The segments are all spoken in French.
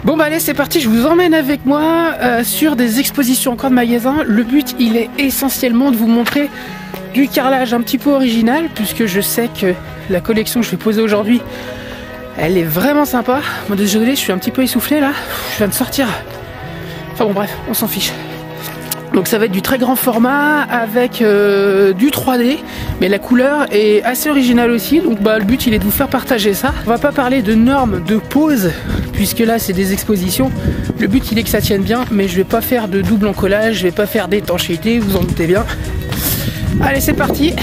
Bon bah allez, c'est parti, je vous emmène avec moi sur des expositions encore de magasins. Le but, il est essentiellement de vous montrer du carrelage un petit peu original, puisque je sais que la collection que je vais poser aujourd'hui, elle est vraiment sympa. Bon, désolé, je suis un petit peu essoufflé là, je viens de sortir. Enfin bon bref, on s'en fiche. Donc ça va être du très grand format avec du 3D, mais la couleur est assez originale aussi, donc bah, le but il est de vous faire partager ça. On va pas parler de normes de pose, puisque là c'est des expositions, le but il est que ça tienne bien, mais je vais pas faire de double encollage, je vais pas faire d'étanchéité, vous en doutez bien. Allez, c'est parti,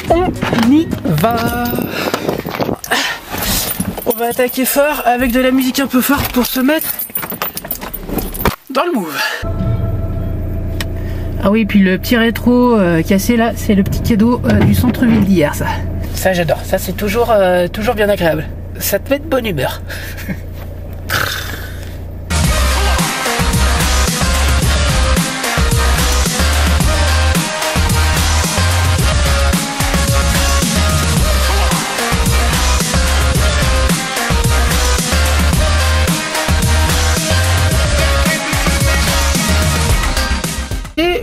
on y va. On va attaquer fort avec de la musique un peu forte pour se mettre dans le move. Ah oui, puis le petit rétro cassé là, c'est le petit cadeau du centre-ville d'hier, ça. Ça j'adore, ça c'est toujours bien agréable. Ça te met de bonne humeur.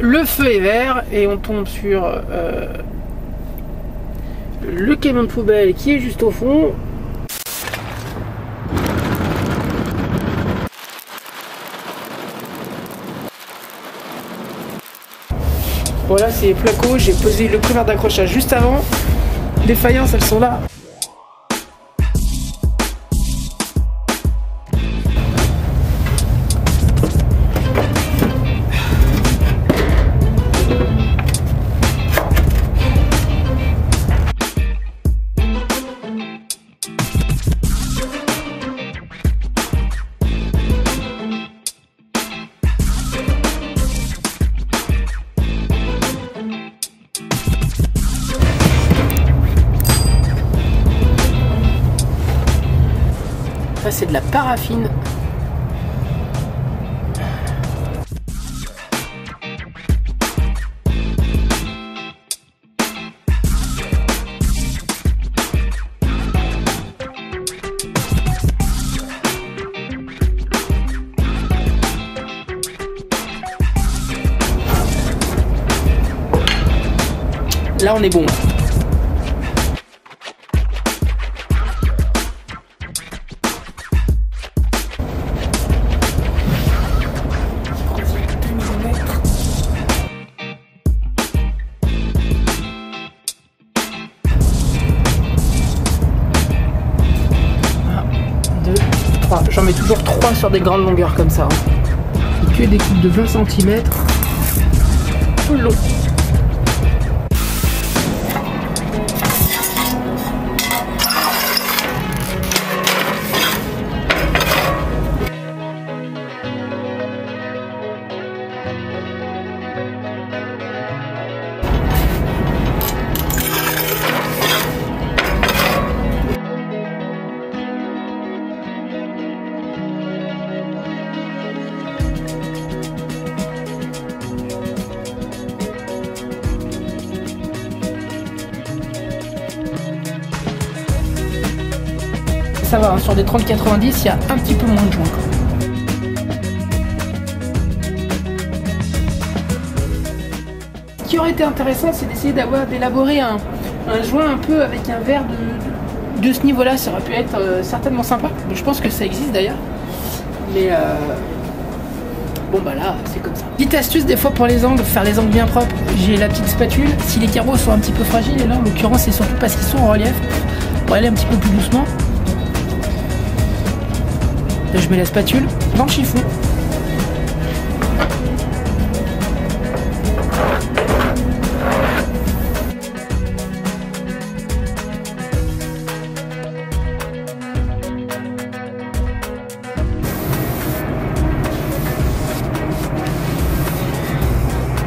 Le feu est vert et on tombe sur le camion de poubelle qui est juste au fond. Voilà, c'est placo, j'ai posé le couvert d'accrochage juste avant. Les faïences, elles sont là. Ça c'est de la paraffine. Là on est bon. J'en mets toujours 3 sur des grandes longueurs comme ça. Et que des coupes de 20 cm. Tout le long. Ça va, hein, sur des 30-90, il y a un petit peu moins de joints. Ce qui aurait été intéressant, c'est d'essayer d'élaborer un joint un peu avec un verre de ce niveau-là. Ça aurait pu être certainement sympa. Je pense que ça existe d'ailleurs. Mais bon bah là, c'est comme ça. Petite astuce des fois pour les angles, faire les angles bien propres. J'ai la petite spatule. Si les carreaux sont un petit peu fragiles, et là en l'occurrence c'est surtout parce qu'ils sont en relief, pour aller un petit peu plus doucement. Là, je mets la spatule dans le chiffon.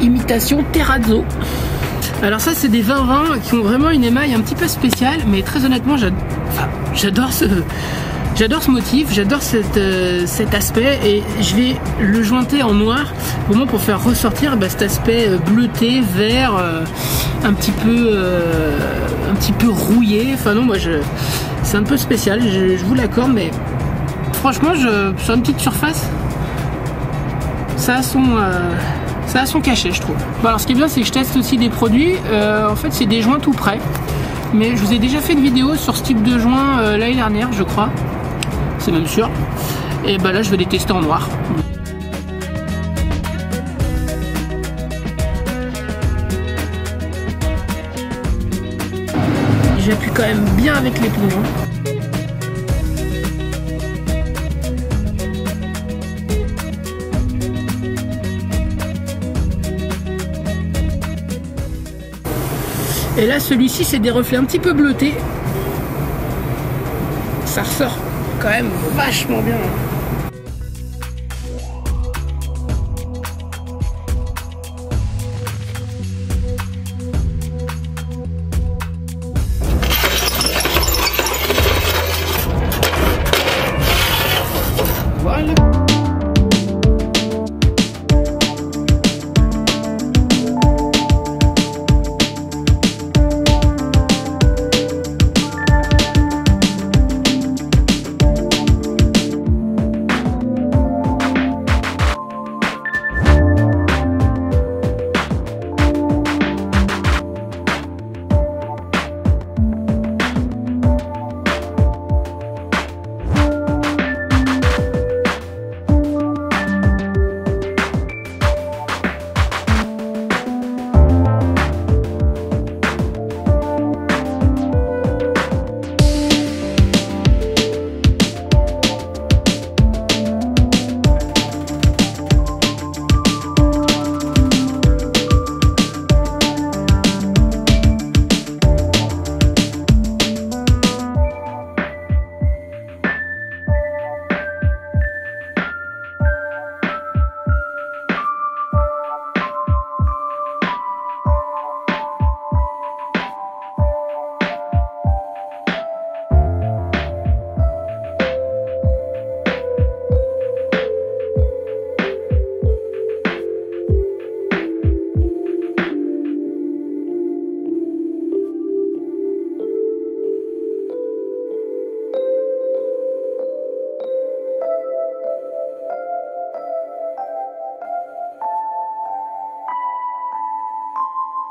Imitation terrazzo. Alors ça c'est des 20-20 qui ont vraiment une émaille un petit peu spéciale, mais très honnêtement j'adore ce motif, j'adore cet aspect, et je vais le jointer en noir vraiment pour faire ressortir cet aspect bleuté, vert, un petit peu rouillé. Enfin non, moi c'est un peu spécial, je vous l'accorde, mais franchement, sur une petite surface, ça a son cachet, je trouve. Bon, alors ce qui est bien, c'est que je teste aussi des produits. En fait, c'est des joints tout prêts. Mais je vous ai déjà fait une vidéo sur ce type de joint l'année dernière, je crois. C'est même sûr. Et bah là, je vais les tester en noir. J'appuie quand même bien avec l'éponge. Et là, celui-ci, c'est des reflets un petit peu bleutés. Ça ressort quand même vachement bien. Voilà.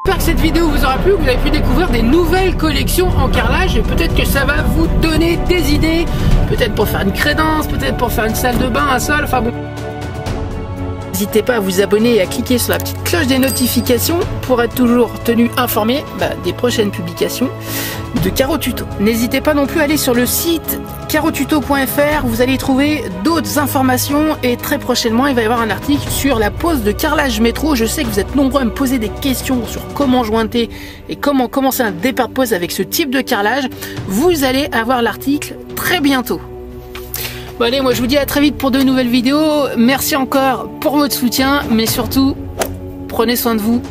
J'espère que cette vidéo vous aura plu, que vous avez pu découvrir des nouvelles collections en carrelage et peut-être que ça va vous donner des idées, peut-être pour faire une crédence, peut-être pour faire une salle de bain, un sol, enfin bon. N'hésitez pas à vous abonner et à cliquer sur la petite cloche des notifications pour être toujours tenu informé des prochaines publications de Caro Tuto. N'hésitez pas non plus à aller sur le site carotuto.fr, vous allez trouver d'autres informations et très prochainement il va y avoir un article sur la pose de carrelage métro. Je sais que vous êtes nombreux à me poser des questions sur comment jointer et comment commencer un départ de pose avec ce type de carrelage. Vous allez avoir l'article très bientôt. Bon allez, moi je vous dis à très vite pour de nouvelles vidéos. Merci encore pour votre soutien, mais surtout, prenez soin de vous.